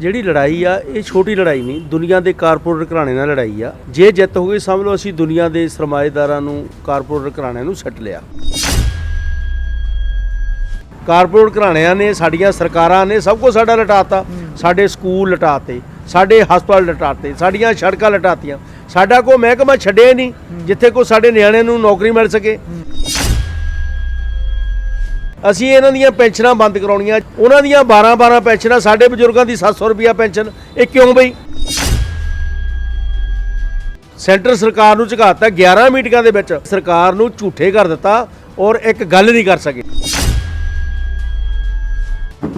ਜਿਹੜੀ ਲੜਾਈ ਆ ਇਹ ਛੋਟੀ ਲੜਾਈ ਨਹੀਂ, ਦੁਨੀਆ ਦੇ ਕਾਰਪੋਰੇਟ ਘਰਾਣੇ ਨਾਲ ਲੜਾਈ ਆ। ਜੇ ਜਿੱਤ ਹੋ ਗਈ ਸਮਝ ਲਓ ਅਸੀਂ ਦੁਨੀਆ ਦੇ ਸਰਮਾਏਦਾਰਾਂ ਨੂੰ ਕਾਰਪੋਰੇਟ ਘਰਾਣਿਆਂ ਨੂੰ ਸੱਟ ਲਿਆ। ਕਾਰਪੋਰੇਟ ਘਰਾਣਿਆਂ ਨੇ, ਸਾਡੀਆਂ ਸਰਕਾਰਾਂ ਨੇ ਸਭ ਕੁਝ ਸਾਡਾ ਲਟਾਤਾ। ਸਾਡੇ ਸਕੂਲ ਲਟਾਤੇ, ਸਾਡੇ ਹਸਪਤਾਲ ਲਟਾਤੇ, ਸਾਡੀਆਂ ਸੜਕਾਂ ਲਟਾਤੀਆਂ। ਸਾਡਾ ਕੋਈ ਮਹਿਕਮਾ ਛੱਡਿਆ ਨਹੀਂ ਜਿੱਥੇ ਕੋਈ ਸਾਡੇ ਨਿਆਣਿਆਂ ਨੂੰ ਨੌਕਰੀ ਮਿਲ ਸਕੇ। ਅਸੀਂ ਇਹਨਾਂ ਦੀਆਂ ਪੈਨਸ਼ਨਾਂ ਬੰਦ ਕਰਾਉਣੀਆਂ। ਉਹਨਾਂ ਦੀਆਂ 12 ਪੈਨਸ਼ਨਾਂ, ਸਾਡੇ ਬਜ਼ੁਰਗਾਂ ਦੀ 700 ਰੁਪਇਆ ਪੈਨਸ਼ਨ, ਇਹ ਕਿਉਂ ਬਈ? ਸੈਂਟਰ ਸਰਕਾਰ ਨੂੰ ਝੁਕਾਤਾ 11 ਮੀਟਿੰਗਾਂ ਦੇ ਵਿੱਚ, ਸਰਕਾਰ ਨੂੰ ਝੂਠੇ ਕਰ ਦਿੱਤਾ ਔਰ ਇੱਕ ਗੱਲ ਨਹੀਂ ਕਰ ਸਕੇ।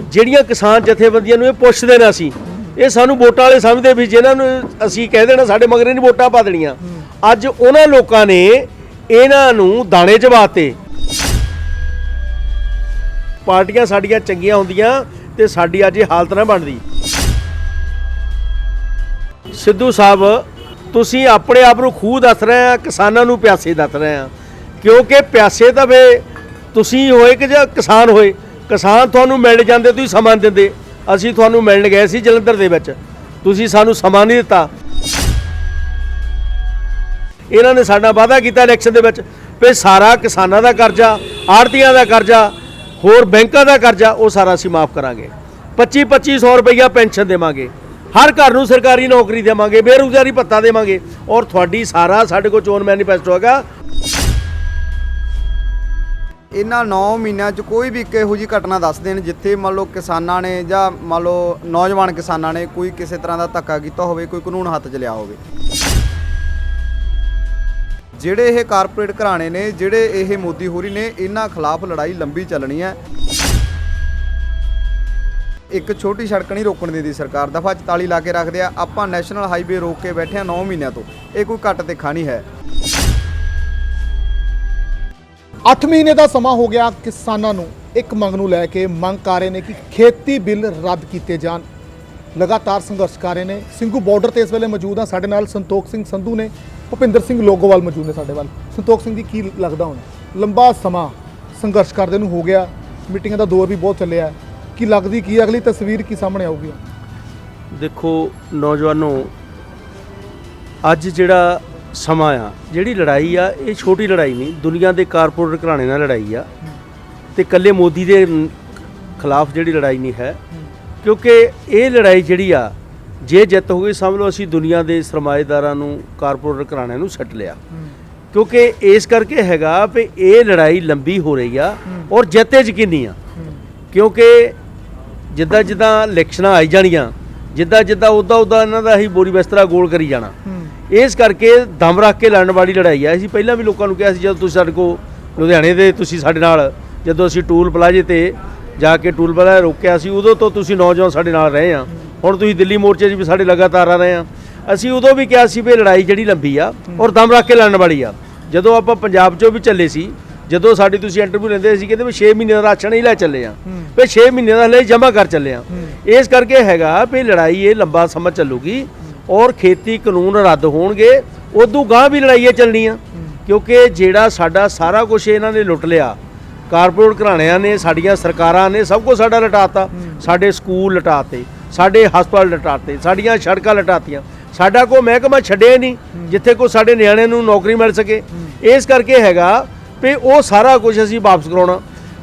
ਜਿਹੜੀਆਂ ਕਿਸਾਨ ਜਥੇਬੰਦੀਆਂ ਨੂੰ ਇਹ ਪੁੱਛਦੇ ਨੇ, ਅਸੀਂ ਇਹ ਸਾਨੂੰ ਵੋਟਾਂ ਵਾਲੇ ਸਮਝਦੇ ਵੀ ਜਿਨ੍ਹਾਂ ਨੂੰ ਅਸੀਂ ਕਹਿ ਦੇਣਾ ਸਾਡੇ ਮਗਰੇ ਨਹੀਂ ਵੋਟਾਂ ਪਾ ਦੇਣੀਆਂ। ਅੱਜ ਉਹਨਾਂ ਲੋਕਾਂ ਨੇ ਇਹਨਾਂ ਨੂੰ ਦਾਣੇ ਚਬਾਤੇ। ਪਾਰਟੀਆਂ ਸਾਡੀਆਂ ਚੰਗੀਆਂ ਹੁੰਦੀਆਂ ਤੇ ਸਾਡੀ ਅੱਜ ਇਹ ਹਾਲਤ ਨਾ ਬਣਦੀ। ਸਿੱਧੂ ਸਾਹਿਬ, ਤੁਸੀਂ ਆਪਣੇ ਆਪ ਨੂੰ ਖੂਹ ਦੱਸ ਰਹੇ ਆ, ਕਿਸਾਨਾਂ ਨੂੰ ਪਿਆਸੇ ਦੱਸ ਰਹੇ ਆ। ਕਿਉਂਕਿ ਪਿਆਸੇ ਤਾਂ ਵੇ ਤੁਸੀਂ ਹੋਏ ਕਿ ਜਾਂ ਕਿਸਾਨ ਹੋਏ। ਕਿਸਾਨ ਤੁਹਾਨੂੰ ਮਿਲ ਜਾਂਦੇ, ਤੁਸੀਂ ਸਮਾਂ ਦਿੰਦੇ। ਅਸੀਂ ਤੁਹਾਨੂੰ ਮਿਲਣ ਗਏ ਸੀ ਜਲੰਧਰ ਦੇ ਵਿੱਚ, ਤੁਸੀਂ ਸਾਨੂੰ ਸਮਾਂ ਨਹੀਂ ਦਿੱਤਾ। ਇਹਨਾਂ ਨੇ ਸਾਡਾ ਵਾਅਦਾ ਕੀਤਾ ਇਲੈਕਸ਼ਨ ਦੇ ਵਿੱਚ ਵੀ ਸਾਰਾ ਕਿਸਾਨਾਂ ਦਾ ਕਰਜ਼ਾ, ਆੜ੍ਹਤੀਆਂ ਦਾ ਕਰਜ਼ਾ, ਹੋਰ ਬੈਂਕਾਂ ਦਾ ਕਰਜ਼ਾ, ਉਹ ਸਾਰਾ ਅਸੀਂ ਮਾਫ ਕਰਾਂਗੇ। 2500 ਰੁਪਈਆ ਪੈਨਸ਼ਨ ਦੇਵਾਂਗੇ, ਹਰ ਘਰ ਨੂੰ ਸਰਕਾਰੀ ਨੌਕਰੀ ਦੇਵਾਂਗੇ, ਬੇਰੁਜ਼ਗਾਰੀ ਭੱਤਾ ਦੇਵਾਂਗੇ। ਔਰ ਤੁਹਾਡੀ ਸਾਰਾ ਸਾਡੇ ਕੋਲ ਚੋਣ ਮੈਨੀਫੈਸਟੋ ਹੈਗਾ। ਇਹਨਾਂ 9 ਮਹੀਨਿਆਂ 'ਚ ਕੋਈ ਵੀ ਇੱਕ ਇਹੋ ਜਿਹੀ ਘਟਨਾ ਦੱਸ ਦੇਣ ਜਿੱਥੇ ਮੰਨ ਲਓ ਕਿਸਾਨਾਂ ਨੇ ਜਾਂ ਮੰਨ ਲਓ ਨੌਜਵਾਨ ਕਿਸਾਨਾਂ ਨੇ ਕੋਈ ਕਿਸੇ ਤਰ੍ਹਾਂ ਦਾ ਧੱਕਾ ਕੀਤਾ ਹੋਵੇ, ਕੋਈ ਕਾਨੂੰਨ ਹੱਥ 'ਚ ਲਿਆ ਹੋਵੇ। ਜਿਹੜੇ ਇਹ ਕਾਰਪੋਰੇਟ ਘਰਾਣੇ ਨੇ, ਜਿਹੜੇ ਇਹ ਮੋਦੀ ਹੋਰੀ ਨੇ, ਇਹਨਾਂ ਖਿਲਾਫ ਲੜਾਈ ਲੰਬੀ ਚੱਲਣੀ ਹੈ। ਇੱਕ ਛੋਟੀ ਸੜਕ ਨਹੀਂ ਰੋਕਣ ਦਿੰਦੀ ਸਰਕਾਰ, ਦਫਾ 44 ਲਾ ਕੇ ਰੱਖਦੇ ਆ। ਆਪਾਂ ਨੈਸ਼ਨਲ ਹਾਈਵੇ ਰੋਕ ਕੇ ਬੈਠੇ ਆ 9 ਮਹੀਨਿਆਂ ਤੋਂ। ਇਹ ਕੋਈ ਘੱਟ ਤੇ ਖਾਣੀ ਹੈ। 8 ਮਹੀਨੇ ਦਾ ਸਮਾਂ ਹੋ ਗਿਆ ਕਿਸਾਨਾਂ ਨੂੰ ਇੱਕ ਮੰਗ ਨੂੰ ਲੈ ਕੇ ਮੰਗ ਕਰ ਰਹੇ ਨੇ ਕਿ ਖੇਤੀ ਬਿੱਲ ਰੱਦ ਕੀਤੇ ਜਾਣ। ਲਗਾਤਾਰ ਸੰਘਰਸ਼ ਕਰ ਰਹੇ ਨੇ। ਸਿੰਘੂ ਬਾਰਡਰ ਤੇ ਇਸ ਵੇਲੇ ਮੌਜੂਦ ਆ। ਸਾਡੇ ਨਾਲ ਸੰਤੋਖ ਸਿੰਘ ਸੰਧੂ ਨੇ, ਭੁਪਿੰਦਰ ਸਿੰਘ ਲੋਗੋਵਾਲ ਮੌਜੂਦ ਨੇ ਸਾਡੇ ਵੱਲ। ਸੰਤੋਖ ਸਿੰਘ ਜੀ, ਕੀ ਲੱਗਦਾ ਹੁਣ ਲੰਬਾ ਸਮਾਂ ਸੰਘਰਸ਼ ਕਰਦੇ ਨੂੰ ਹੋ ਗਿਆ, ਮੀਟਿੰਗਾਂ ਦਾ ਦੌਰ ਵੀ ਬਹੁਤ ਚੱਲਿਆ, ਕੀ ਲੱਗਦੀ ਕੀ ਅਗਲੀ ਤਸਵੀਰ ਕੀ ਸਾਹਮਣੇ ਆਊਗੀ? ਦੇਖੋ ਨੌਜਵਾਨੋ, ਅੱਜ ਜਿਹੜਾ ਸਮਾਂ ਆ, ਜਿਹੜੀ ਲੜਾਈ ਆ ਇਹ ਛੋਟੀ ਲੜਾਈ ਨਹੀਂ, ਦੁਨੀਆ ਦੇ ਕਾਰਪੋਰੇਟ ਘਰਾਣੇ ਨਾਲ ਲੜਾਈ ਆ। ਤੇ ਇਕੱਲੇ ਮੋਦੀ ਦੇ ਖਿਲਾਫ ਜਿਹੜੀ ਲੜਾਈ ਨਹੀਂ ਹੈ। ਕਿਉਂਕਿ ਇਹ ਲੜਾਈ ਜਿਹੜੀ ਆ ਜੇ ਜਿੱਤ ਹੋ ਗਈ ਸਮਝ ਲਓ ਅਸੀਂ ਦੁਨੀਆ ਦੇ ਸਰਮਾਏਦਾਰਾਂ ਨੂੰ ਕਾਰਪੋਰੇਟ ਘਰਾਣਿਆਂ ਨੂੰ ਸੱਟ ਲਿਆ। ਕਿਉਂਕਿ ਇਸ ਕਰਕੇ ਹੈਗਾ ਵੀ ਇਹ ਲੜਾਈ ਲੰਬੀ ਹੋ ਰਹੀ ਆ ਔਰ ਜਿੱਤ ਯਕੀਨੀ ਆ। ਕਿਉਂਕਿ ਜਿੱਦਾਂ ਜਿੱਦਾਂ ਇਲੈਕਸ਼ਨਾਂ ਆਈ ਜਾਣੀਆਂ, ਜਿੱਦਾਂ ਉੱਦਾਂ ਇਹਨਾਂ ਦਾ ਅਸੀਂ ਬੋਰੀ ਬਿਸਤਰਾ ਗੋਲ ਕਰੀ ਜਾਣਾ। ਇਸ ਕਰਕੇ ਦਮ ਰੱਖ ਕੇ ਲੜਨ ਵਾਲੀ ਲੜਾਈ ਆ। ਅਸੀਂ ਪਹਿਲਾਂ ਵੀ ਲੋਕਾਂ ਨੂੰ ਕਿਹਾ ਸੀ, ਜਦੋਂ ਤੁਸੀਂ ਸਾਡੇ ਕੋਲ ਲੁਧਿਆਣੇ ਦੇ, ਤੁਸੀਂ ਸਾਡੇ ਨਾਲ ਜਦੋਂ ਅਸੀਂ ਟੂਲ ਪਲਾਜ਼ੇ ਤੇ ਜਾ ਕੇ ਟੂਲ ਪਲਾਜ਼ਾ ਰੋਕਿਆ ਸੀ, ਉਦੋਂ ਤੋਂ ਤੁਸੀਂ ਨੌਜਵਾਨ ਸਾਡੇ ਨਾਲ ਰਹੇ ਆ। ਹੁਣ ਤੁਸੀਂ ਦਿੱਲੀ ਮੋਰਚੇ 'ਚ ਵੀ ਸਾਡੇ ਲਗਾਤਾਰ ਆ ਰਹੇ ਆ। ਅਸੀਂ ਉਦੋਂ ਵੀ ਕਿਹਾ ਸੀ ਵੀ ਲੜਾਈ ਜਿਹੜੀ ਲੰਬੀ ਆ ਔਰ ਦਮ ਰੱਖ ਕੇ ਲੜਨ ਵਾਲੀ ਆ। ਜਦੋਂ ਆਪਾਂ ਪੰਜਾਬ 'ਚੋਂ ਵੀ ਚੱਲੇ ਸੀ, ਜਦੋਂ ਸਾਡੀ ਤੁਸੀਂ ਇੰਟਰਵਿਊ ਲੈਂਦੇ ਸੀ, ਕਹਿੰਦੇ ਵੀ 6 ਮਹੀਨੇ ਦਾ ਰਾਸ਼ਨ ਹੀ ਲੈ ਚੱਲੇ ਆ, ਵੀ 6 ਮਹੀਨੇ ਦਾ ਲਈ ਜਮ੍ਹਾਂ ਕਰ ਚੱਲੇ ਆ। ਇਸ ਕਰਕੇ ਹੈਗਾ ਵੀ ਲੜਾਈ ਇਹ ਲੰਬਾ ਸਮਾਂ ਚੱਲੂਗੀ ਔਰ ਖੇਤੀ ਕਾਨੂੰਨ ਰੱਦ ਹੋਣਗੇ। ਉਦੋਂ ਗਾਂਹ ਵੀ ਲੜਾਈਆਂ ਚੱਲਣੀਆਂ। ਕਿਉਂਕਿ ਜਿਹੜਾ ਸਾਡਾ ਸਾਰਾ ਕੁਝ ਇਹਨਾਂ ਨੇ ਲੁੱਟ ਲਿਆ, ਕਾਰਪੋਰੇਟ ਘਰਾਣਿਆਂ ਨੇ, ਸਾਡੀਆਂ ਸਰਕਾਰਾਂ ਨੇ ਸਭ ਕੁਝ ਸਾਡਾ ਲਟਾਤਾ। ਸਾਡੇ ਸਕੂਲ ਲਟਾਤੇ, ਸਾਡੇ ਹਸਪਤਾਲ ਲਟਾਤੇ, ਸਾਡੀਆਂ ਸੜਕਾਂ ਲਟਾਤੀਆਂ। ਸਾਡਾ ਕੋਈ ਮਹਿਕਮਾ ਛੱਡਿਆ ਨਹੀਂ ਜਿੱਥੇ ਕੋਈ ਸਾਡੇ ਨਿਆਣਿਆਂ ਨੂੰ ਨੌਕਰੀ ਮਿਲ ਸਕੇ। ਇਸ ਕਰਕੇ ਹੈਗਾ ਵੀ ਉਹ ਸਾਰਾ ਕੁਝ ਅਸੀਂ ਵਾਪਸ ਕਰਾਉਣਾ।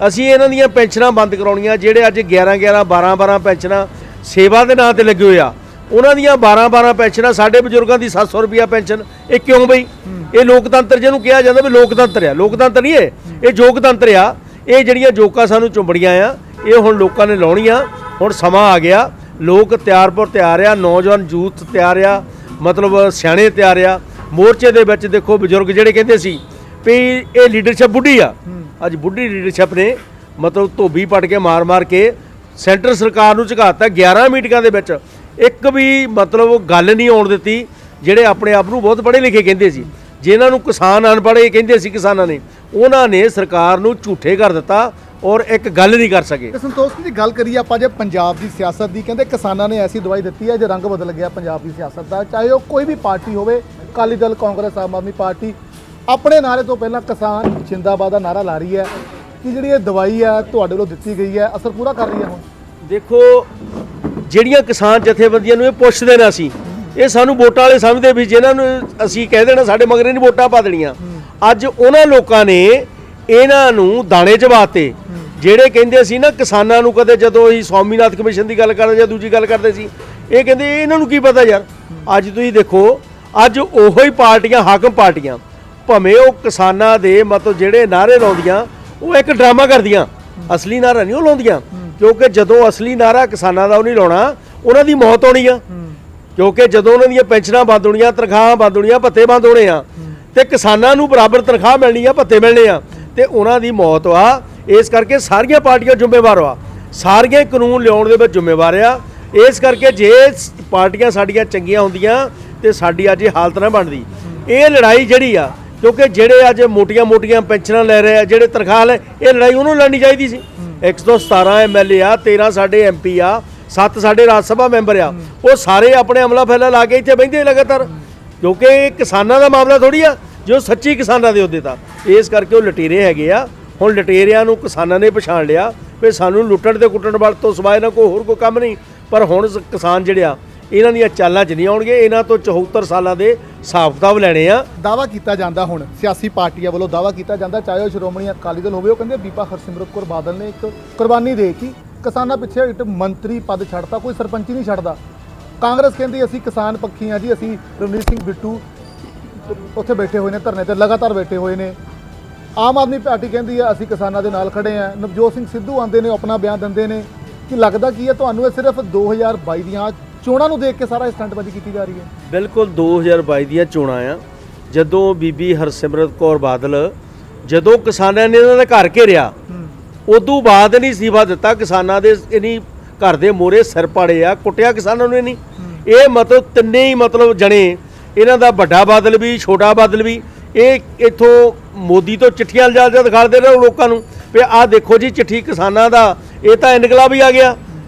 ਅਸੀਂ ਇਹਨਾਂ ਦੀਆਂ ਪੈਨਸ਼ਨਾਂ ਬੰਦ ਕਰਾਉਣੀਆਂ। ਜਿਹੜੇ ਅੱਜ 11 12 ਪੈਨਸ਼ਨਾਂ ਸੇਵਾ ਦੇ ਨਾਂ 'ਤੇ ਲੱਗੇ ਹੋਏ ਆ, ਉਹਨਾਂ ਦੀਆਂ 12 ਪੈਨਸ਼ਨਾਂ, ਸਾਡੇ ਬਜ਼ੁਰਗਾਂ ਦੀ 700 ਰੁਪਇਆ ਪੈਨਸ਼ਨ, ਇਹ ਕਿਉਂ ਬਈ? ਇਹ ਲੋਕਤੰਤਰ ਜਿਹਨੂੰ ਕਿਹਾ ਜਾਂਦਾ ਵੀ ਲੋਕਤੰਤਰ ਆ, ਲੋਕਤੰਤਰ ਨਹੀਂ ਇਹ ਯੋਗਤੰਤਰ ਆ। ਇਹ ਜਿਹੜੀਆਂ ਜੋਕਾਂ ਸਾਨੂੰ ਚੁੰਬੜੀਆਂ ਆ, ਇਹ ਹੁਣ ਲੋਕਾਂ ਨੇ ਲਾਉਣੀਆਂ। ਹੁਣ ਸਮਾਂ ਆ ਗਿਆ, ਲੋਕ ਤਿਆਰ ਆ, ਨੌਜਵਾਨ ਯੂਥ ਤਿਆਰ ਆ, ਮਤਲਬ ਸਿਆਣੇ ਤਿਆਰ ਆ। ਮੋਰਚੇ ਦੇ ਵਿੱਚ ਦੇਖੋ ਬਜ਼ੁਰਗ ਜਿਹੜੇ ਕਹਿੰਦੇ ਸੀ ਵੀ ਇਹ ਲੀਡਰਸ਼ਿਪ ਬੁੱਢੀ ਆ, ਅੱਜ ਬੁੱਢੀ ਲੀਡਰਸ਼ਿਪ ਨੇ ਮਤਲਬ ਧੋਬੀ ਪਟ ਕੇ ਮਾਰ ਕੇ ਸੈਂਟਰ ਸਰਕਾਰ ਨੂੰ ਝੁਕਾਤਾ। 11 ਮੀਟਿੰਗਾਂ ਦੇ ਵਿੱਚ ਇੱਕ ਵੀ ਮਤਲਬ ਗੱਲ ਨਹੀਂ ਆਉਣ ਦਿੱਤੀ। ਜਿਹੜੇ ਆਪਣੇ ਆਪ ਨੂੰ ਬਹੁਤ ਪੜ੍ਹੇ ਲਿਖੇ ਕਹਿੰਦੇ ਸੀ, ਜਿਨ੍ਹਾਂ ਨੂੰ ਕਿਸਾਨ ਅਨਪੜ੍ਹ ਕਹਿੰਦੇ ਸੀ ਕਿਸਾਨਾਂ ਨੇ, ਉਹਨਾਂ ਨੇ ਸਰਕਾਰ ਨੂੰ ਝੂਠੇ ਕਰ ਦਿੱਤਾ ਔਰ ਇੱਕ ਗੱਲ ਨਹੀਂ ਕਰ ਸਕੇ। ਸੰਤੋਖ ਸਿੰਘ ਦੀ ਗੱਲ ਕਰੀਏ ਆਪਾਂ ਜੇ ਪੰਜਾਬ ਦੀ ਸਿਆਸਤ ਦੀ, ਕਹਿੰਦੇ ਕਿਸਾਨਾਂ ਨੇ ਐਸੀ ਦਵਾਈ ਦਿੱਤੀ ਹੈ ਜੇ ਰੰਗ ਬਦਲ ਗਿਆ ਪੰਜਾਬ ਦੀ ਸਿਆਸਤ ਦਾ। ਚਾਹੇ ਉਹ ਕੋਈ ਵੀ ਪਾਰਟੀ ਹੋਵੇ, ਅਕਾਲੀ ਦਲ, ਕਾਂਗਰਸ, ਆਮ ਆਦਮੀ ਪਾਰਟੀ, ਆਪਣੇ ਨਾਰੇ ਤੋਂ ਪਹਿਲਾਂ ਕਿਸਾਨ ਜਿੰਦਾਬਾਦ ਦਾ ਨਾਰਾ ਲਾ ਰਹੀ ਹੈ ਕਿ ਜਿਹੜੀ ਇਹ ਦਵਾਈ ਹੈ ਤੁਹਾਡੇ ਵੱਲੋਂ ਦਿੱਤੀ ਗਈ ਹੈ, ਅਸਰ ਪੂਰਾ ਕਰ ਰਹੀ ਹੈ? ਹੁਣ ਦੇਖੋ ਜਿਹੜੀਆਂ ਕਿਸਾਨ ਜਥੇਬੰਦੀਆਂ ਨੂੰ ਇਹ ਪੁੱਛਦੇ ਨਾ ਸੀ, ਇਹ ਸਾਨੂੰ ਵੋਟਾਂ ਵਾਲੇ ਸਮਝਦੇ ਵੀ ਜਿਨ੍ਹਾਂ ਨੂੰ ਅਸੀਂ ਕਹਿ ਦੇਣਾ ਸਾਡੇ ਮਗਰੇ ਨਹੀਂ ਵੋਟਾਂ ਪਾ ਦੇਣੀਆਂ। ਅੱਜ ਉਹਨਾਂ ਲੋਕਾਂ ਨੇ ਇਹਨਾਂ ਨੂੰ ਦਾਣੇ ਚਬਾਤੇ, ਜਿਹੜੇ ਕਹਿੰਦੇ ਸੀ ਨਾ ਕਿਸਾਨਾਂ ਨੂੰ, ਕਦੇ ਜਦੋਂ ਅਸੀਂ ਸਵਾਮੀਨਾਥਨ ਕਮਿਸ਼ਨ ਦੀ ਗੱਲ ਕਰਦੇ ਜਾਂ ਦੂਜੀ ਗੱਲ ਕਰਦੇ ਸੀ, ਇਹ ਕਹਿੰਦੇ ਇਹਨਾਂ ਨੂੰ ਕੀ ਪਤਾ ਯਾਰ। ਅੱਜ ਤੁਸੀਂ ਦੇਖੋ, ਅੱਜ ਉਹੋ ਹੀ ਪਾਰਟੀਆਂ, ਹਾਕਮ ਪਾਰਟੀਆਂ, ਭਾਵੇਂ ਉਹ ਕਿਸਾਨਾਂ ਦੇ ਮਤਲਬ ਜਿਹੜੇ ਨਾਅਰੇ ਲਾਉਂਦੀਆਂ ਉਹ ਇੱਕ ਡਰਾਮਾ ਕਰਦੀਆਂ, ਅਸਲੀ ਨਾਅਰਾ ਨਹੀਂ ਉਹ ਲਾਉਂਦੀਆਂ। ਕਿਉਂਕਿ ਜਦੋਂ ਅਸਲੀ ਨਾਅਰਾ ਕਿਸਾਨਾਂ ਦਾ ਉਹ ਨਹੀਂ ਲਾਉਣਾ, ਉਹਨਾਂ ਦੀ ਮੌਤ ਹੋਣੀ ਆ। ਕਿਉਂਕਿ ਜਦੋਂ ਉਹਨਾਂ ਦੀਆਂ ਪੈਨਸ਼ਨਾਂ ਬੰਦ ਹੋਣੀਆਂ, ਤਨਖਾਹਾਂ ਬੰਦ ਹੋਣੀਆਂ, ਭੱਤੇ ਬੰਦ ਹੋਣੇ ਆ, ਤੇ ਕਿਸਾਨਾਂ ਨੂੰ ਬਰਾਬਰ ਤਨਖਾਹ ਮਿਲਣੀ ਆ, ਭੱਤੇ ਮਿਲਣੇ ਆ, ਤੇ ਉਹਨਾਂ ਦੀ ਮੌਤ ਆ। ਇਸ ਕਰਕੇ ਸਾਰੀਆਂ ਪਾਰਟੀਆਂ ਜ਼ਿੰਮੇਵਾਰ ਆ, ਸਾਰੀਆਂ ਕਾਨੂੰਨ ਲਿਆਉਣ ਦੇ ਵਿੱਚ ਜ਼ਿੰਮੇਵਾਰ ਆ। ਇਸ ਕਰਕੇ ਜੇ ਪਾਰਟੀਆਂ ਸਾਡੀਆਂ ਚੰਗੀਆਂ ਹੁੰਦੀਆਂ ਤੇ ਸਾਡੀ ਅੱਜ ਇਹ ਹਾਲਤ ਨਾ ਬਣਦੀ। ਇਹ ਲੜਾਈ ਜਿਹੜੀ ਆ, ਕਿਉਂਕਿ ਜਿਹੜੇ ਅੱਜ ਮੋਟੀਆਂ ਪੈਨਸ਼ਨਾਂ ਲੈ ਰਹੇ ਆ, ਜਿਹੜੇ ਤਨਖਾਹ ਲੈ, ਇਹ ਲੜਾਈ ਉਹਨੂੰ ਲੜਨੀ ਚਾਹੀਦੀ ਸੀ। 117 MLA ਆ, 13 ਸਾਡੇ MP ਆ, 7 ਸਾਡੇ ਰਾਜ ਸਭਾ ਮੈਂਬਰ ਆ, ਉਹ ਸਾਰੇ ਆਪਣੇ ਅਮਲਾ ਫੈਲਾ ਲਾ ਕੇ ਇੱਥੇ ਬਹਿੰਦੇ ਲਗਾਤਾਰ, ਕਿਉਂਕਿ ਇਹ ਕਿਸਾਨਾਂ ਦਾ ਮਾਮਲਾ ਥੋੜੀ ਆ ਜੋ ਸੱਚੀ ਕਿਸਾਨਾਂ ਦੇ ਉਹਦੇ ਤਾਂ। ਇਸ ਕਰਕੇ ਉਹ ਲਟੇਰੇ ਹੈਗੇ ਆ। ਹੁਣ ਲਟੇਰਿਆਂ ਨੂੰ ਕਿਸਾਨਾਂ ਨੇ ਪਛਾਣ ਲਿਆ ਵੀ ਸਾਨੂੰ ਲੁੱਟਣ ਤੇ ਕੁੱਟਣ ਵਾਲ ਤੋਂ ਸਿਵਾਏ ਨਾ ਕੋਈ ਹੋਰ ਕੋਈ ਕੰਮ ਨਹੀਂ। ਪਰ ਹੁਣ ਕਿਸਾਨ ਜਿਹੜੇ ਆ, ਇਹਨਾਂ ਦੀਆਂ ਚਾਲਾਂ 'ਚ ਨਹੀਂ ਆਉਣਗੇ, ਇਹਨਾਂ ਤੋਂ 74 ਸਾਲਾਂ ਦੇ ਹਿਸਾਬ ਕਿਤਾਬ ਲੈਣੇ ਆ। ਦਾਵਾ ਕੀਤਾ ਜਾਂਦਾ, ਹੁਣ ਸਿਆਸੀ ਪਾਰਟੀਆਂ ਵੱਲੋਂ ਦਾਵਾ ਕੀਤਾ ਜਾਂਦਾ, ਚਾਹੇ ਉਹ ਸ਼੍ਰੋਮਣੀ ਅਕਾਲੀ ਦਲ ਹੋਵੇ, ਉਹ ਕਹਿੰਦੇ ਬੀਬਾ ਹਰਸਿਮਰਤ ਕੌਰ ਬਾਦਲ ਨੇ ਇੱਕ ਕੁਰਬਾਨੀ ਦੇ ਕੇ ਕਿਸਾਨਾਂ ਪਿੱਛੇ ਇੱਕ ਮੰਤਰੀ ਪਦ ਛੱਡਤਾ, ਕੋਈ ਸਰਪੰਚ ਨਹੀਂ ਛੱਡਦਾ। ਕਾਂਗਰਸ ਕਹਿੰਦੀ ਅਸੀਂ ਕਿਸਾਨ ਪੱਖੀ ਹਾਂ ਜੀ, ਅਸੀਂ ਰਣਜੀਤ ਸਿੰਘ ਬਿੱਟੂ ਉੱਥੇ ਬੈਠੇ ਹੋਏ ਨੇ ਧਰਨੇ ਤੇ ਲਗਾਤਾਰ ਬੈਠੇ ਹੋਏ ਨੇ। ਆਮ ਆਦਮੀ ਪਾਰਟੀ ਕਹਿੰਦੀ ਹੈ ਅਸੀਂ ਕਿਸਾਨਾਂ ਦੇ ਨਾਲ ਖੜੇ ਹਾਂ। ਨਵਜੋਤ ਸਿੰਘ ਸਿੱਧੂ ਆਉਂਦੇ ਨੇ, ਆਪਣਾ ਬਿਆਨ ਦਿੰਦੇ ਨੇ ਕਿ ਲੱਗਦਾ ਕੀ ਹੈ ਤੁਹਾਨੂੰ ਇਹ ਸਿਰਫ 2022 ਦੀਆਂ ਚੋਣਾਂ ਨੂੰ ਦੇਖ ਕੇ ਸਾਰਾ ਸਟੰਟਬਾਜ਼ੀ ਕੀਤੀ ਜਾ ਰਹੀ ਹੈ। ਬਿਲਕੁਲ 2022 ਦੀਆਂ ਚੋਣਾਂ ਆ, ਜਦੋਂ ਬੀਬੀ ਹਰਸਿਮਰਤ ਕੌਰ ਬਾਦਲ, ਜਦੋਂ ਕਿਸਾਨਾਂ ਨੇ ਇਹਨਾਂ ਦਾ ਘਰ ਘੇਰਿਆ, ਉਦੋਂ ਬਾਅਦ ਨਹੀਂ ਅਸਤੀਫਾ ਦਿੱਤਾ। ਕਿਸਾਨਾਂ ਦੇ ਇਨੀ ਘਰ ਦੇ ਮੋਰੇ ਸਿਰ ਪਾੜੇ ਆ, ਕੁੱਟਿਆ ਕਿਸਾਨਾਂ ਨੂੰ ਨਹੀਂ। ਇਹ ਮਤਲਬ ਤਿੰਨੇ ਹੀ ਮਤਲਬ ਜਣੇ, ਇਹਨਾਂ ਦਾ ਵੱਡਾ ਬਾਦਲ ਵੀ, ਛੋਟਾ ਬਾਦਲ ਵੀ, ਇਹ ਇੱਥੋਂ ਮੋਦੀ ਤੋਂ ਚਿੱਠੀਆਂ ਲਿਜਾ ਦਿਖਾਉਂਦੇ ਰਹੇ ਲੋਕਾਂ ਨੂੰ ਵੀ ਆਹ ਦੇਖੋ ਜੀ ਚਿੱਠੀ ਕਿਸਾਨਾਂ ਦਾ। ਇਹ ਤਾਂ ਇਨਕਲਾਬ ਹੀ ਆ ਗਿਆ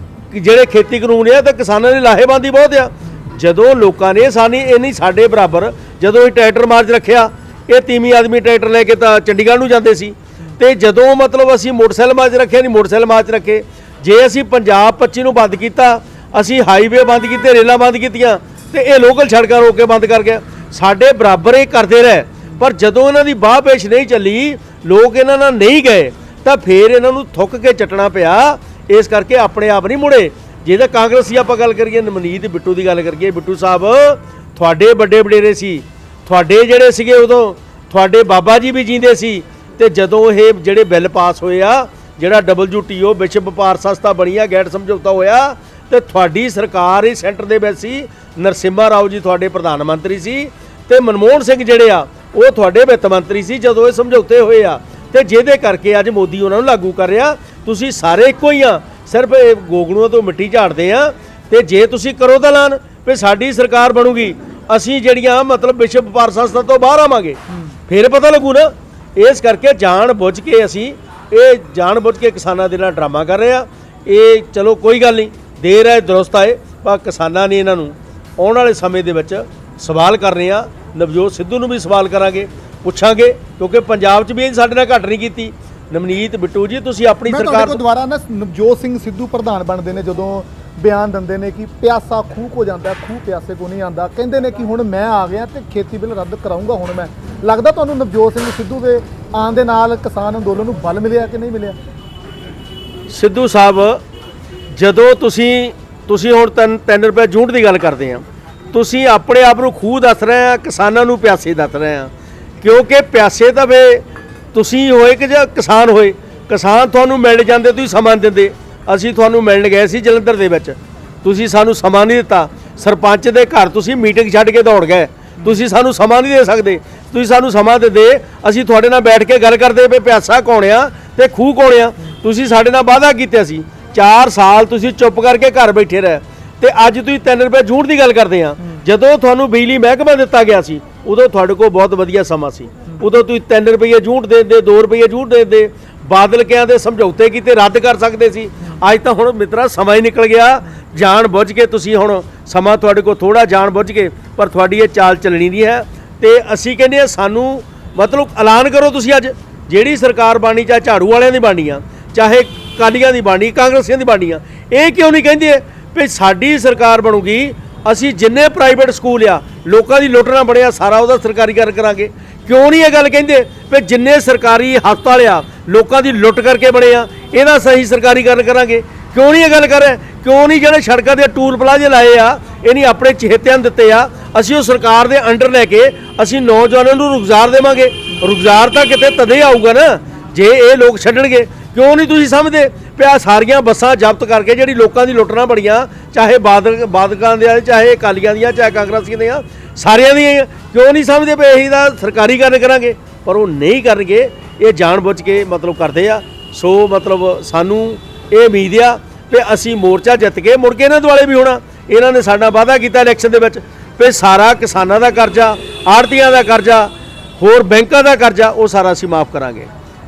ਕਿ ਜਿਹੜੇ ਖੇਤੀ ਕਾਨੂੰਨ ਆ ਤਾਂ ਕਿਸਾਨਾਂ ਦੀ ਲਾਹੇਬੰਦੀ ਬਹੁਤ ਆ। ਜਦੋਂ ਲੋਕਾਂ ਨੇ ਇਹ ਨਹੀਂ ਸਾਡੇ ਬਰਾਬਰ, ਜਦੋਂ ਇਹ ਟਰੈਕਟਰ ਮਾਰਚ ਰੱਖਿਆ, ਇਹ ਤੀਵੀਂ ਆਦਮੀ ਟਰੈਕਟਰ ਲੈ ਕੇ ਤਾਂ ਚੰਡੀਗੜ੍ਹ ਨੂੰ ਜਾਂਦੇ ਸੀ, ਤੇ ਜਦੋਂ ਮਤਲਬ ਅਸੀਂ ਮੋਟਰਸਾਈਕਲ ਮਾਰਚ ਰੱਖਿਆ, ਨਹੀਂ ਮੋਟਰਸਾਈਕਲ ਮਾਰਚ ਰੱਖੇ। ਜੇ ਅਸੀਂ ਪੰਜਾਬ 25 ਨੂੰ ਬੰਦ ਕੀਤਾ, ਅਸੀਂ ਹਾਈਵੇ ਬੰਦ ਕੀਤੇ, ਰੇਲਾਂ ਬੰਦ ਕੀਤੀਆਂ, ਤੇ ਇਹ ਲੋਕਲ ਸੜਕਾਂ ਰੋਕ ਕੇ ਬੰਦ ਕਰ ਗਿਆ। ਸਾਡੇ ਬਰਾਬਰ ਇਹ ਕਰਦੇ ਰਹੇ, ਪਰ ਜਦੋਂ ਇਹਨਾਂ ਦੀ ਬਾਹ ਪੇਸ਼ ਨਹੀਂ ਚੱਲੀ, ਲੋਕ ਇਹਨਾਂ ਨਾਲ ਨਹੀਂ ਗਏ, ਤਾਂ ਫਿਰ ਇਹਨਾਂ ਨੂੰ ਥੁੱਕ ਕੇ ਚੱਟਣਾ ਪਿਆ। ਇਸ ਕਰਕੇ ਆਪਣੇ ਆਪ ਨਹੀਂ ਮੁੜੇ। ਜੇ ਤਾਂ ਕਾਂਗਰਸੀ ਆਪਾਂ ਗੱਲ ਕਰੀਏ, ਨਵਨੀਤ ਬਿੱਟੂ ਦੀ ਗੱਲ ਕਰੀਏ, ਬਿੱਟੂ ਸਾਹਿਬ ਤੁਹਾਡੇ ਵੱਡੇ ਵਡੇਰੇ ਸੀ, ਤੁਹਾਡੇ ਜਿਹੜੇ ਸੀਗੇ ਉਦੋਂ ਤੁਹਾਡੇ ਬਾਬਾ ਜੀ ਵੀ ਜੀਂਦੇ ਸੀ। ਤੇ ਜਦੋਂ ਇਹ ਜਿਹੜੇ ਬਿੱਲ ਪਾਸ ਹੋਏ ਆ, ਜਿਹੜਾ WTO ਵਿਸ਼ਵ ਵਪਾਰ ਸੰਸਥਾ ਬਣੀ ਆ, ਗੈਟ ਸਮਝੌਤਾ ਹੋਇਆ, ਤੇ ਤੁਹਾਡੀ ਸਰਕਾਰ ਹੀ ਸੈਂਟਰ ਦੇ ਵਿੱਚ ਸੀ, ਨਰਸਿਮਹਾ ਰਾਓ ਜੀ ਤੁਹਾਡੇ ਪ੍ਰਧਾਨ ਮੰਤਰੀ ਸੀ, ਤੇ ਮਨਮੋਹਨ ਸਿੰਘ ਜਿਹੜੇ ਆ ਉਹ ਤੁਹਾਡੇ ਵਿੱਤ ਮੰਤਰੀ ਸੀ ਜਦੋਂ ਇਹ ਸਮਝੌਤੇ ਹੋਏ ਆ। ਤੇ ਜਿਹਦੇ ਕਰਕੇ ਅੱਜ ਮੋਦੀ ਉਹਨਾਂ ਨੂੰ ਲਾਗੂ ਕਰ ਰਿਹਾ। ਤੁਸੀਂ ਸਾਰੇ ਇੱਕੋ ਹੀ ਆ, ਸਿਰਫ ਇਹ ਗੋਗਣੂਆਂ ਤੋਂ ਮਿੱਟੀ ਝਾੜਦੇ ਆ। ਤੇ ਜੇ ਤੁਸੀਂ ਕਰੋ ਤਾਂ ਐਲਾਨ ਵੀ ਸਾਡੀ ਸਰਕਾਰ ਬਣੂਗੀ, ਅਸੀਂ ਜਿਹੜੀਆਂ ਮਤਲਬ ਵਿਸ਼ਵ ਵਪਾਰ ਸੰਸਥਾ ਤੋਂ ਬਾਹਰ ਆਵਾਂਗੇ, ਫਿਰ ਪਤਾ ਲੱਗੂ ਨਾ। ਇਸ ਕਰਕੇ ਜਾਣ ਬੁੱਝ ਕੇ ਅਸੀਂ ਕਿਸਾਨਾਂ ਦੇ ਨਾਲ ਡਰਾਮਾ ਕਰ ਰਹੇ ਆ। ਇਹ ਚਲੋ ਕੋਈ ਗੱਲ ਨਹੀਂ, ਦੇਰ ਹੈ ਦਰੁਸਤ ਆਏ, ਪਰ ਕਿਸਾਨਾਂ ਨੇ ਇਹਨਾਂ ਨੂੰ ਆਉਣ ਵਾਲੇ ਸਮੇਂ ਦੇ ਵਿੱਚ ਸਵਾਲ ਕਰਨੇ ਆ। ਨਵਜੋਤ ਸਿੱਧੂ ਨੂੰ ਵੀ ਸਵਾਲ ਕਰਾਂਗੇ, ਪੁੱਛਾਂਗੇ, ਕਿਉਂਕਿ ਪੰਜਾਬ 'ਚ ਵੀ ਇਹ ਸਾਡੇ ਨਾਲ ਘੱਟ ਨਹੀਂ ਕੀਤੀ। ਨਵਨੀਤ ਬਿੱਟੂ ਜੀ ਤੁਸੀਂ ਆਪਣੀ ਸਰਕਾਰ ਦੁਆਰਾ ਨਾ ਨਵਜੋਤ ਸਿੰਘ ਸਿੱਧੂ ਪ੍ਰਧਾਨ ਬਣਦੇ ਨੇ, ਜਦੋਂ ਬਿਆਨ ਦਿੰਦੇ ਨੇ ਕਿ ਪਿਆਸਾ ਖੂਹ ਕੋ ਜਾਂਦਾ, ਖੂਹ ਪਿਆਸੇ ਕੋ ਨਹੀਂ ਆਉਂਦਾ। ਕਹਿੰਦੇ ਨੇ ਕਿ ਹੁਣ ਮੈਂ ਆ ਗਿਆ ਤੇ ਖੇਤੀ ਬਿੱਲ ਰੱਦ ਕਰਾਉਂਗਾ। ਹੁਣ ਮੈਂ ਲੱਗਦਾ ਤੁਹਾਨੂੰ ਨਵਜੋਤ ਸਿੰਘ ਸਿੱਧੂ ਦੇ ਆਉਣ ਦੇ ਨਾਲ ਕਿਸਾਨ ਅੰਦੋਲਨ ਨੂੰ ਬਲ ਮਿਲਿਆ ਕਿ ਨਹੀਂ ਮਿਲਿਆ? ਸਿੱਧੂ ਸਾਹਿਬ, ਜਦੋਂ ਤੁਸੀਂ ਹੁਣ 3 ਰੁਪਏ ਜੂੰਟ ਦੀ ਗੱਲ ਕਰਦੇ ਆ, ਤੁਸੀਂ ਆਪਣੇ ਆਪ ਨੂੰ ਖੂਹ ਦੱਸ ਰਹੇ ਆ, ਕਿਸਾਨਾਂ ਨੂੰ ਪਿਆਸੇ ਦੱਸ ਰਹੇ ਆ। ਕਿਉਂਕਿ ਪਿਆਸੇ ਤਾਂ ਵੇ ਤੁਸੀਂ ਹੋਏ ਕਿ ਜਾਂ ਕਿਸਾਨ ਹੋਏ। ਕਿਸਾਨ ਤੁਹਾਨੂੰ ਮਿਲ ਜਾਂਦੇ, ਤੁਸੀਂ ਸਮਾਂ ਦਿੰਦੇ। ਅਸੀਂ ਤੁਹਾਨੂੰ ਮਿਲਣ ਗਏ ਸੀ ਜਲੰਧਰ ਦੇ ਵਿੱਚ, ਤੁਸੀਂ ਸਾਨੂੰ ਸਮਾਂ ਨਹੀਂ ਦਿੱਤਾ। ਸਰਪੰਚ ਦੇ ਘਰ ਤੁਸੀਂ ਮੀਟਿੰਗ ਛੱਡ ਕੇ ਦੌੜ ਗਏ, ਤੁਸੀਂ ਸਾਨੂੰ ਸਮਾਂ ਨਹੀਂ ਦੇ ਸਕਦੇ। ਤੁਸੀਂ ਸਾਨੂੰ ਸਮਾਂ ਦਿੰਦੇ, ਅਸੀਂ ਤੁਹਾਡੇ ਨਾਲ ਬੈਠ ਕੇ ਗੱਲ ਕਰਦੇ ਵੀ ਪਿਆਸਾ ਕੌਣ ਆ ਤੇ ਖੂਹ ਕੌਣ ਆ। ਤੁਸੀਂ ਸਾਡੇ ਨਾਲ ਵਾਅਦਾ ਕੀਤਾ ਸੀ, 4 ਸਾਲ ਤੁਸੀਂ ਚੁੱਪ ਕਰਕੇ ਘਰ ਬੈਠੇ ਰਹੇ, ਤੇ ਅੱਜ ਤੁਸੀਂ 3 ਰੁਪਏ ਜੂੰਟ ਦੀ ਗੱਲ ਕਰਦੇ ਆ। ਜਦੋਂ ਤੁਹਾਨੂੰ ਬਿਜਲੀ ਮਹਿਕਮਾ ਦਿੱਤਾ ਗਿਆ ਸੀ, ਉਦੋਂ ਤੁਹਾਡੇ ਕੋਲ ਬਹੁਤ ਵਧੀਆ ਸਮਾਂ ਸੀ। ਉਦੋਂ ਤੁਸੀਂ 3 ਰੁਪਏ ਜੂੰਟ ਦੇ ਦਿੰਦੇ, 2 ਰੁਪਏ ਜੂੰਟ ਦੇ ਦਿੰਦੇ, ਬਾਦਲ ਕਿਆਂ ਦੇ ਸਮਝੌਤੇ ਕੀਤੇ, ਰੱਦ ਕਰ ਸਕਦੇ ਸੀ। ਅੱਜ ਤਾਂ ਹੁਣ ਮਿੱਤਰਾ ਸਮਾਂ ਹੀ ਨਿਕਲ ਗਿਆ। ਜਾਣ ਬੁੱਝ ਕੇ ਤੁਸੀਂ ਹੁਣ ਸਮਾਂ ਤੁਹਾਡੇ ਕੋਲ ਥੋੜਾ ਜਾਣ ਬੁੱਝ ਕੇ, ਪਰ ਤੁਹਾਡੀ ਇਹ ਚਾਲ ਚੱਲਣੀ ਨਹੀਂ ਹੈ। ਤੇ ਅਸੀਂ ਕਹਿੰਦੇ ਆ ਸਾਨੂੰ ਮਤਲਬ ਐਲਾਨ ਕਰੋ ਤੁਸੀਂ ਅੱਜ ਜਿਹੜੀ ਸਰਕਾਰ ਬਣਨੀ, ਚਾਹੇ ਝਾੜੂ ਵਾਲਿਆਂ ਦੀ ਬਣਨੀ ਆ, ਚਾਹੇ ਅਕਾਲੀਆਂ ਦੀ ਬਣਨੀ, ਕਾਂਗਰਸੀਆਂ ਦੀ ਬਣਨੀ ਆ। ਇਹ ਕਿਉਂ ਨਹੀਂ ਕਹਿੰਦੇ ਵੀ ਸਾਡੀ ਸਰਕਾਰ ਬਣੂਗੀ, ਅਸੀਂ ਜਿੰਨੇ ਪ੍ਰਾਈਵੇਟ ਸਕੂਲ ਆ ਲੋਕਾਂ ਦੀ ਲੁੱਟ ਨਾ ਬਣਿਆ ਸਾਰਾ ਉਹਦਾ ਸਰਕਾਰੀਕਰਨ ਕਰਾਂਗੇ। ਕਿਉਂ ਨਹੀਂ ਇਹ ਗੱਲ ਕਹਿੰਦੇ ਵੀ ਜਿੰਨੇ ਸਰਕਾਰੀ ਹਸਪਤਾਲ ਆ ਲੋਕਾਂ ਦੀ ਲੁੱਟ ਕਰਕੇ ਬਣੇ ਆ ਇਹਦਾ ਸਹੀ ਸਰਕਾਰੀਕਰਨ ਕਰਾਂਗੇ? ਕਿਉਂ ਨਹੀਂ ਇਹ ਗੱਲ ਕਰ ਰਹੇ? ਕਿਉਂ ਨਹੀਂ ਜਿਹੜੇ ਸੜਕਾਂ ਦੇ ਟੂਲ ਪਲਾਜ਼ੇ ਲਾਏ ਆ ਇਹ ਨਹੀਂ ਆਪਣੇ ਚਹੇਤਿਆਂ ਨੂੰ ਦਿੱਤੇ ਆ? ਅਸੀਂ ਉਹ ਸਰਕਾਰ ਦੇ ਅੰਡਰ ਲੈ ਕੇ ਅਸੀਂ ਨੌਜਵਾਨਾਂ ਨੂੰ ਰੁਜ਼ਗਾਰ ਦੇਵਾਂਗੇ। ਰੁਜ਼ਗਾਰ ਤਾਂ ਕਿਤੇ ਤਦੇ ਆਊਗਾ ਨਾ ਜੇ ਇਹ ਲੋਕ ਛੱਡਣਗੇ। ਕਿਉਂ ਨਹੀਂ ਤੁਸੀਂ ਸਮਝਦੇ ਪਿਆ ਸਾਰੀਆਂ ਬੱਸਾਂ ਜ਼ਬਤ ਕਰਕੇ ਜਿਹੜੀ ਲੋਕਾਂ ਦੀ ਲੁੱਟਣਾ ਬੜੀਆਂ, ਚਾਹੇ ਬਾਦਕਾਂ ਦੀਆਂ, ਚਾਹੇ ਅਕਾਲੀਆਂ ਦੀਆਂ, ਚਾਹੇ ਕਾਂਗਰਸੀਆਂ ਦੀਆਂ, ਸਾਰਿਆਂ ਦੀਆਂ। ਕਿਉਂ ਨਹੀਂ ਸਮਝਦੇ ਵੀ ਇਹੀ ਦਾ ਸਰਕਾਰੀਕਰਨ ਕਰਾਂਗੇ? ਪਰ ਉਹ ਨਹੀਂ ਕਰਨਗੇ, ਇਹ ਜਾਣਬੁੱਝ ਕੇ ਮਤਲਬ ਕਰਦੇ ਆ। ਸੋ ਮਤਲਬ ਸਾਨੂੰ ਇਹ ਉਮੀਦ ਆ ਵੀ ਅਸੀਂ ਮੋਰਚਾ ਜਿੱਤ ਕੇ ਮੁੜ ਕੇ ਇਹਨਾਂ ਦੁਆਲੇ ਵੀ ਹੋਣਾ। ਇਹਨਾਂ ਨੇ ਸਾਡਾ ਵਾਅਦਾ ਕੀਤਾ ਇਲੈਕਸ਼ਨ ਦੇ ਵਿੱਚ ਵੀ ਸਾਰਾ ਕਿਸਾਨਾਂ ਦਾ ਕਰਜ਼ਾ, ਆੜ੍ਹਤੀਆਂ ਦਾ ਕਰਜ਼ਾ, ਹੋਰ ਬੈਂਕਾਂ ਦਾ ਕਰਜ਼ਾ ਉਹ ਸਾਰਾ ਅਸੀਂ ਮਾਫ ਕਰਾਂਗੇ।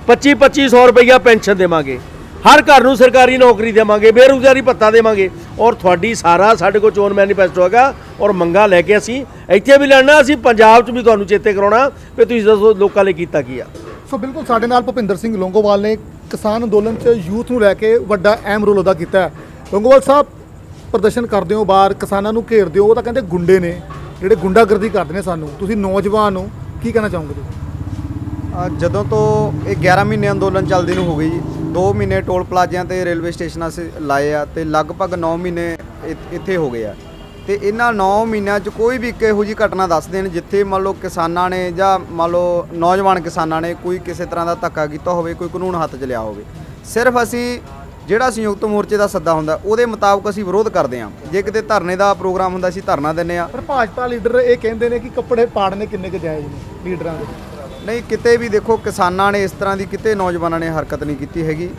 2500 ਰੁਪਈਆ ਪੈਨਸ਼ਨ ਦੇਵਾਂਗੇ, ਹਰ ਘਰ ਨੂੰ ਸਰਕਾਰੀ ਨੌਕਰੀ ਦੇਵਾਂਗੇ, ਬੇਰੁਜ਼ਗਾਰੀ ਭੱਤਾ ਦੇਵਾਂਗੇ। ਔਰ ਤੁਹਾਡੀ ਸਾਰਾ ਸਾਡੇ ਕੋਲ ਚੋਣ ਮੈਨੀਫੈਸਟੋ ਹੈਗਾ ਔਰ ਮੰਗਾਂ ਲੈ ਕੇ ਅਸੀਂ ਇੱਥੇ ਵੀ ਲੜਨਾ। ਅਸੀਂ ਪੰਜਾਬ 'ਚ ਵੀ ਤੁਹਾਨੂੰ ਚੇਤੇ ਕਰਾਉਣਾ ਵੀ ਤੁਸੀਂ ਦੱਸੋ ਲੋਕਾਂ ਲਈ ਕੀਤਾ ਕੀ ਆ। ਸੋ ਬਿਲਕੁਲ ਸਾਡੇ ਨਾਲ ਭੁਪਿੰਦਰ ਸਿੰਘ ਲੌਂਗੋਵਾਲ ਨੇ ਕਿਸਾਨ ਅੰਦੋਲਨ 'ਚ ਯੂਥ ਨੂੰ ਲੈ ਕੇ ਵੱਡਾ ਅਹਿਮ ਰੋਲ ਅਦਾ ਕੀਤਾ ਹੈ। ਲੌਂਗੋਵਾਲ ਸਾਹਿਬ, ਪ੍ਰਦਰਸ਼ਨ ਕਰਦੇ ਹੋ ਬਾਹਰ, ਕਿਸਾਨਾਂ ਨੂੰ ਘੇਰਦੇ ਹੋ, ਉਹ ਤਾਂ ਕਹਿੰਦੇ ਗੁੰਡੇ ਨੇ ਜਿਹੜੇ ਗੁੰਡਾਗਰਦੀ ਕਰਦੇ ਨੇ ਸਾਨੂੰ। ਤੁਸੀਂ ਨੌਜਵਾਨ ਹੋ, ਕੀ ਕਹਿਣਾ ਚਾਹੋਗੇ ਤੁਸੀਂ? ਜਦੋਂ ਤੋਂ ਇਹ 11 ਮਹੀਨੇ ਅੰਦੋਲਨ ਚੱਲਦੇ ਨੂੰ ਹੋ ਗਏ ਜੀ, 2 ਮਹੀਨੇ ਟੋਲ ਪਲਾਜ਼ਿਆਂ ਤੇ ਰੇਲਵੇ ਸਟੇਸ਼ਨਾਂ 'ਤੇ ਲਾਏ ਆ ਤੇ ਲਗਭਗ 9 ਮਹੀਨੇ ਇੱਥੇ ਹੋ ਗਏ ਆ। ਤੇ ਇਹਨਾਂ 9 ਮਹੀਨਿਆਂ 'ਚ ਕੋਈ ਵੀ ਇੱਕ ਇਹੋ ਜਿਹੀ ਘਟਨਾ ਦੱਸ ਦੇਣ ਜਿੱਥੇ ਮੰਨ ਲਓ ਕਿਸਾਨਾਂ ਨੇ ਜਾਂ ਮੰਨ ਲਓ ਨੌਜਵਾਨ ਕਿਸਾਨਾਂ ਨੇ ਕੋਈ ਕਿਸੇ ਤਰ੍ਹਾਂ ਦਾ ਧੱਕਾ ਕੀਤਾ ਹੋਵੇ, ਕੋਈ ਕਾਨੂੰਨ ਹੱਥ 'ਚ ਲਿਆ ਹੋਵੇ। ਸਿਰਫ ਅਸੀਂ ਜਿਹੜਾ ਸੰਯੁਕਤ ਮੋਰਚੇ ਦਾ ਸੱਦਾ ਹੁੰਦਾ ਉਹਦੇ ਮੁਤਾਬਕ ਅਸੀਂ ਵਿਰੋਧ ਕਰਦੇ ਹਾਂ। ਜੇ ਕਿਤੇ ਧਰਨੇ ਦਾ ਪ੍ਰੋਗਰਾਮ ਹੁੰਦਾ ਅਸੀਂ ਧਰਨਾ ਦਿੰਦੇ ਹਾਂ। ਪਰ ਭਾਜਪਾ ਲੀਡਰ ਇਹ ਕਹਿੰਦੇ ਨੇ ਕਿ ਕੱਪੜੇ ਪਾੜਨੇ ਕਿੰਨੇ ਕੁ ਜਾਇਜ਼ ਨੇ ਲੀਡਰਾਂ ਦੇ? ਨਹੀਂ, ਕਿਤੇ ਵੀ ਦੇਖੋ ਕਿਸਾਨਾਂ ਨੇ ਇਸ ਤਰ੍ਹਾਂ ਦੀ ਕਿਤੇ ਨੌਜਵਾਨਾਂ ਨੇ ਹਰਕਤ ਨਹੀਂ ਕੀਤੀ ਹੈਗੀ।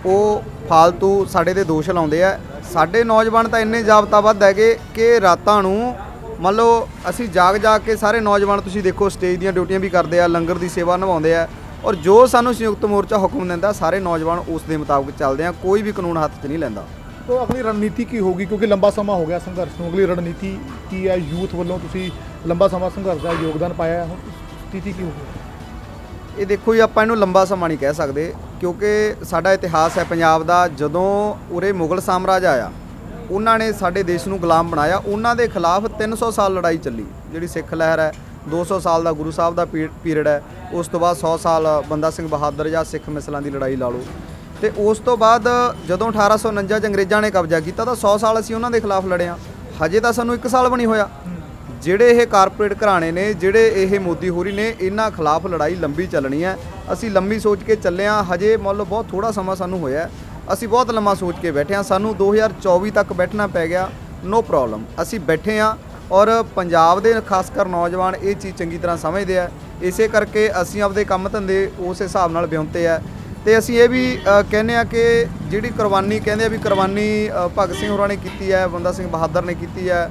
ਉਹ ਫਾਲਤੂ ਸਾਡੇ ਤੇ ਦੋਸ਼ ਲਾਉਂਦੇ ਆ। ਸਾਡੇ ਨੌਜਵਾਨ ਤਾਂ ਇੰਨੇ ਜ਼ਾਬਤਾਬੱਧ ਹੈਗੇ ਕਿ ਰਾਤਾਂ ਨੂੰ ਮੰਨ ਲਓ ਅਸੀਂ ਜਾਗ ਕੇ ਸਾਰੇ ਨੌਜਵਾਨ ਤੁਸੀਂ ਦੇਖੋ ਸਟੇਜ ਦੀਆਂ ਡਿਊਟੀਆਂ ਵੀ ਕਰਦੇ ਆ, ਲੰਗਰ ਦੀ ਸੇਵਾ ਨਿਭਾਉਂਦੇ ਆ। ਔਰ ਜੋ ਸਾਨੂੰ ਸੰਯੁਕਤ ਮੋਰਚਾ ਹੁਕਮ ਦਿੰਦਾ ਸਾਰੇ ਨੌਜਵਾਨ ਉਸ ਦੇ ਮੁਤਾਬਕ ਚੱਲਦੇ ਆ, ਕੋਈ ਵੀ ਕਾਨੂੰਨ ਹੱਥ 'ਚ ਨਹੀਂ ਲੈਂਦਾ। ਤੋ ਅਗਲੀ ਰਣਨੀਤੀ ਕੀ ਹੋਗੀ? ਕਿਉਂਕਿ ਲੰਬਾ ਸਮਾਂ ਹੋ ਗਿਆ ਸੰਘਰਸ਼ ਨੂੰ, ਅਗਲੀ ਰਣਨੀਤੀ ਕੀ ਹੈ? ਯੂਥ ਵੱਲੋਂ ਤੁਸੀਂ ਲੰਬਾ ਸਮਾਂ ਸੰਘਰਸ਼ ਦਾ ਯੋਗਦਾਨ ਪਾਇਆ ਹੈ, ਹੁਣ ਸਥਿਤੀ ਕੀ ਹੋਗੀ? ਇਹ ਦੇਖੋ ਜੀ, ਆਪਾਂ ਇਹਨੂੰ ਲੰਬਾ ਸਮਾਂ ਨਹੀਂ ਕਹਿ ਸਕਦੇ ਕਿਉਂਕਿ ਸਾਡਾ ਇਤਿਹਾਸ ਹੈ ਪੰਜਾਬ ਦਾ। ਜਦੋਂ ਉਰੇ ਮੁਗਲ ਸਾਮਰਾਜ ਆਇਆ ਉਹਨਾਂ ਨੇ ਸਾਡੇ ਦੇਸ਼ ਨੂੰ ਗੁਲਾਮ ਬਣਾਇਆ, ਉਹਨਾਂ ਦੇ ਖਿਲਾਫ 300 ਸਾਲ ਲੜਾਈ ਚੱਲੀ। ਜਿਹੜੀ ਸਿੱਖ ਲਹਿਰ ਹੈ 200 ਸਾਲ ਦਾ ਗੁਰੂ ਸਾਹਿਬ ਦਾ ਪੀਰੀਅਡ ਹੈ, ਉਸ ਤੋਂ ਬਾਅਦ 100 ਸਾਲ ਬੰਦਾ ਸਿੰਘ ਬਹਾਦਰ ਜਾਂ ਸਿੱਖ ਮਿਸਲਾਂ ਦੀ ਲੜਾਈ ਲਾ ਲਓ। ਤੇ ਉਸ ਤੋਂ ਬਾਅਦ ਜਦੋਂ 1849 'ਚ ਅੰਗਰੇਜ਼ਾਂ ਨੇ ਕਬਜ਼ਾ ਕੀਤਾ ਤਾਂ 100 ਸਾਲ ਅਸੀਂ ਉਹਨਾਂ ਦੇ ਖਿਲਾਫ ਲੜੇ ਹਾਂ। ਹਜੇ ਤਾਂ ਸਾਨੂੰ 1 ਸਾਲ ਵੀ ਨਹੀਂ ਹੋਇਆ। ਜਿਹੜੇ ਇਹ ਕਾਰਪੋਰੇਟ ਘਰਾਣੇ ਨੇ, ਜਿਹੜੇ ਇਹ ਮੋਦੀ ਹੋਰੀ ਨੇ, ਇਹਨਾਂ ਖਿਲਾਫ ਲੜਾਈ ਲੰਬੀ ਚੱਲਣੀ ਹੈ। ਅਸੀਂ ਲੰਬੀ ਸੋਚ ਕੇ ਚੱਲੇ ਹਾਂ। ਹਜੇ ਮੰਨ ਲਓ ਬਹੁਤ ਥੋੜਾ ਸਮਾਂ ਸਾਨੂੰ ਹੋਇਆ, ਅਸੀਂ ਬਹੁਤ ਲੰਮਾ ਸੋਚ ਕੇ ਬੈਠੇ ਹਾਂ। ਸਾਨੂੰ 2024 ਤੱਕ ਬੈਠਣਾ ਪੈ ਗਿਆ, ਨੋ ਪ੍ਰੋਬਲਮ, ਅਸੀਂ ਬੈਠੇ ਹਾਂ। ਔਰ ਪੰਜਾਬ ਦੇ ਖਾਸ ਕਰ ਨੌਜਵਾਨ ਇਹ ਚੀਜ਼ ਚੰਗੀ ਤਰ੍ਹਾਂ ਸਮਝਦੇ ਆ। ਇਸੇ ਕਰਕੇ ਅਸੀਂ ਆਪਦੇ ਕੰਮ ਧੰਦੇ ਉਸ ਹਿਸਾਬ ਨਾਲ ਵਿਉਂਤੇ ਆ। ਤੇ ਅਸੀਂ ਇਹ ਵੀ ਕਹਿੰਦੇ ਆ ਕਿ ਜਿਹੜੀ ਕੁਰਬਾਨੀ ਕਹਿੰਦੇ ਆ ਵੀ ਕੁਰਬਾਨੀ ਭਗਤ ਸਿੰਘ ਹੋਰਾਂ ਨੇ ਕੀਤੀ ਹੈ, ਬੰਦਾ ਸਿੰਘ ਬਹਾਦਰ ਨੇ ਕੀਤੀ ਹੈ,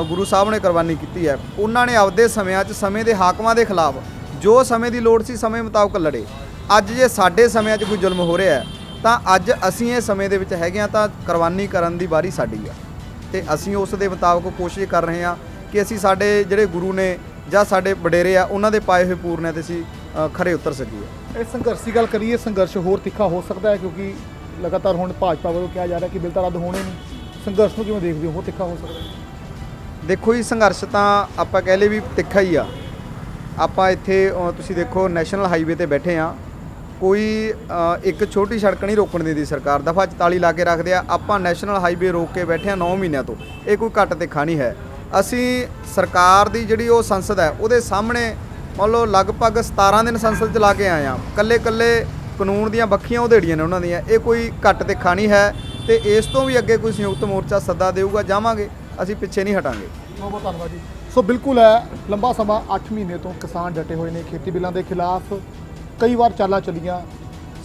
ਗੁਰੂ ਸਾਹਿਬ ਨੇ ਕੁਰਬਾਨੀ ਕੀਤੀ ਹੈ। ਉਹਨਾਂ ਨੇ ਆਪਦੇ ਸਮਿਆਂ 'ਚ ਸਮੇਂ ਦੇ ਹਾਕਮਾਂ ਦੇ ਖਿਲਾਫ ਜੋ ਸਮੇਂ ਦੀ ਲੋੜ ਸੀ ਸਮੇਂ ਮੁਤਾਬਕ ਲੜੇ। ਅੱਜ ਜੇ ਸਾਡੇ ਸਮਿਆਂ 'ਚ ਕੋਈ ਜ਼ੁਲਮ ਹੋ ਰਿਹਾ ਹੈ ਤਾਂ ਅੱਜ ਅਸੀਂ ਇਹ ਸਮੇਂ ਦੇ ਵਿੱਚ ਹੈਗੇ ਹਾਂ ਤਾਂ ਕੁਰਬਾਨੀ ਕਰਨ ਦੀ ਵਾਰੀ ਸਾਡੀ ਆ। ਤੇ ਅਸੀਂ ਉਸ ਦੇ ਮੁਤਾਬਕ ਕੋਸ਼ਿਸ਼ ਕਰ ਰਹੇ ਹਾਂ ਕਿ ਅਸੀਂ ਸਾਡੇ ਜਿਹੜੇ ਗੁਰੂ ਨੇ ਜਾਂ ਸਾਡੇ ਵਡੇਰੇ ਆ ਉਹਨਾਂ ਦੇ ਪਾਏ ਹੋਏ ਪੂਰਨਿਆਂ ਤੇ ਅਸੀਂ ਖਰੇ ਉਤਰ ਸਕੀਏ। ਇਹ ਸੰਘਰਸ਼ ਦੀ ਗੱਲ ਕਰੀਏ, ਸੰਘਰਸ਼ ਹੋਰ ਤਿੱਖਾ ਹੋ ਸਕਦਾ ਹੈ ਕਿਉਂਕਿ ਲਗਾਤਾਰ ਹੁਣ ਭਾਜਪਾ ਵੱਲੋਂ ਕਿਹਾ ਜਾ ਰਿਹਾ ਕਿ ਬਿੱਲ ਤਾਂ ਰੱਦ ਹੋਣੇ ਨਹੀਂ। ਸੰਘਰਸ਼ ਨੂੰ ਕਿਵੇਂ ਦੇਖਦੇ ਹੋ, ਹੋਰ ਤਿੱਖਾ ਹੋ ਸਕਦਾ ਹੈ? ਦੇਖੋ ਜੀ, ਸੰਘਰਸ਼ ਤਾਂ ਆਪਾਂ ਕਹਿ ਲਏ ਵੀ ਤਿੱਖਾ ਹੀ ਆ। ਆਪਾਂ ਇੱਥੇ ਤੁਸੀਂ ਦੇਖੋ ਨੈਸ਼ਨਲ ਹਾਈਵੇ ਤੇ ਬੈਠੇ ਆ, ਕੋਈ ਇੱਕ ਛੋਟੀ ਸੜਕ ਨਹੀਂ ਰੋਕਣ ਦਿੰਦੀ ਸਰਕਾਰ, ਦਫਾ 44 ਲਾ ਕੇ ਰੱਖਦੇ ਆ। ਆਪਾਂ ਨੈਸ਼ਨਲ ਹਾਈਵੇ ਰੋਕ ਕੇ ਬੈਠੇ ਆ 9 ਮਹੀਨਿਆਂ ਤੋਂ। ਇਹ ਕੋਈ ਘੱਟ ਤਿੱਖਾ ਨਹੀਂ ਹੈ। ਅਸੀਂ ਸਰਕਾਰ ਦੀ ਜਿਹੜੀ ਉਹ ਸੰਸਦ ਹੈ ਉਹਦੇ ਸਾਹਮਣੇ ਮੰਨ ਲਓ ਲਗਭਗ 17 ਦਿਨ ਸੰਸਦ 'ਚ ਲਾ ਕੇ ਆਏ ਆ। ਕੱਲੇ ਕਾਨੂੰਨ ਦੀਆਂ ਬੱਖੀਆਂ ਉਧੇੜੀਆਂ ਨੇ ਉਹਨਾਂ ਦੀਆਂ। ਇਹ ਕੋਈ ਘੱਟ ਤਿੱਖਾ ਨਹੀਂ ਹੈ। ਤੇ ਇਸ ਤੋਂ ਵੀ ਅੱਗੇ ਕੋਈ ਸੰਯੁਕਤ ਮੋਰਚਾ ਸੱਦਾ ਦੇਊਗਾ, ਜਾਵਾਂਗੇ, ਅਸੀਂ ਪਿੱਛੇ ਨਹੀਂ ਹਟਾਂਗੇ। ਬਹੁਤ ਬਹੁਤ ਧੰਨਵਾਦ ਜੀ। ਸੋ ਬਿਲਕੁਲ ਹੈ, ਲੰਬਾ ਸਮਾਂ 8 ਮਹੀਨੇ ਤੋਂ ਕਿਸਾਨ ਡਟੇ ਹੋਏ ਨੇ ਖੇਤੀ ਬਿੱਲਾਂ ਦੇ ਖਿਲਾਫ। ਕਈ ਵਾਰ ਚਾਲਾਂ ਚੱਲੀਆਂ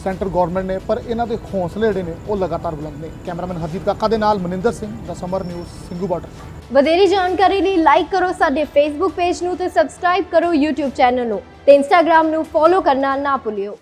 ਸੈਂਟਰ ਗਵਰਨਮੈਂਟ ਨੇ, ਪਰ ਇਹਨਾਂ ਦੇ ਹੌਸਲੇ ਜਿਹੜੇ ਨੇ ਉਹ ਲਗਾਤਾਰ ਬੁਲੰਦ ਨੇ। ਕੈਮਰਾਮੈਨ ਹਰਜੀਤ ਕਾਕਾ ਦੇ ਨਾਲ ਮਨਿੰਦਰ ਸਿੰਘ, ਦਾ ਸਮਰ ਨਿਊਜ਼, ਸਿੰਘੂ ਬਾਰਡਰ। ਵਧੇਰੀ ਜਾਣਕਾਰੀ ਲਈ ਲਾਈਕ ਕਰੋ ਸਾਡੇ ਫੇਸਬੁੱਕ ਪੇਜ ਨੂੰ ਤੇ ਸਬਸਕ੍ਰਾਈਬ ਕਰੋ YouTube ਚੈਨਲ ਨੂੰ ਤੇ Instagram ਨੂੰ ਫੋਲੋ ਕਰਨਾ ਨਾ ਭੁੱਲਿਓ।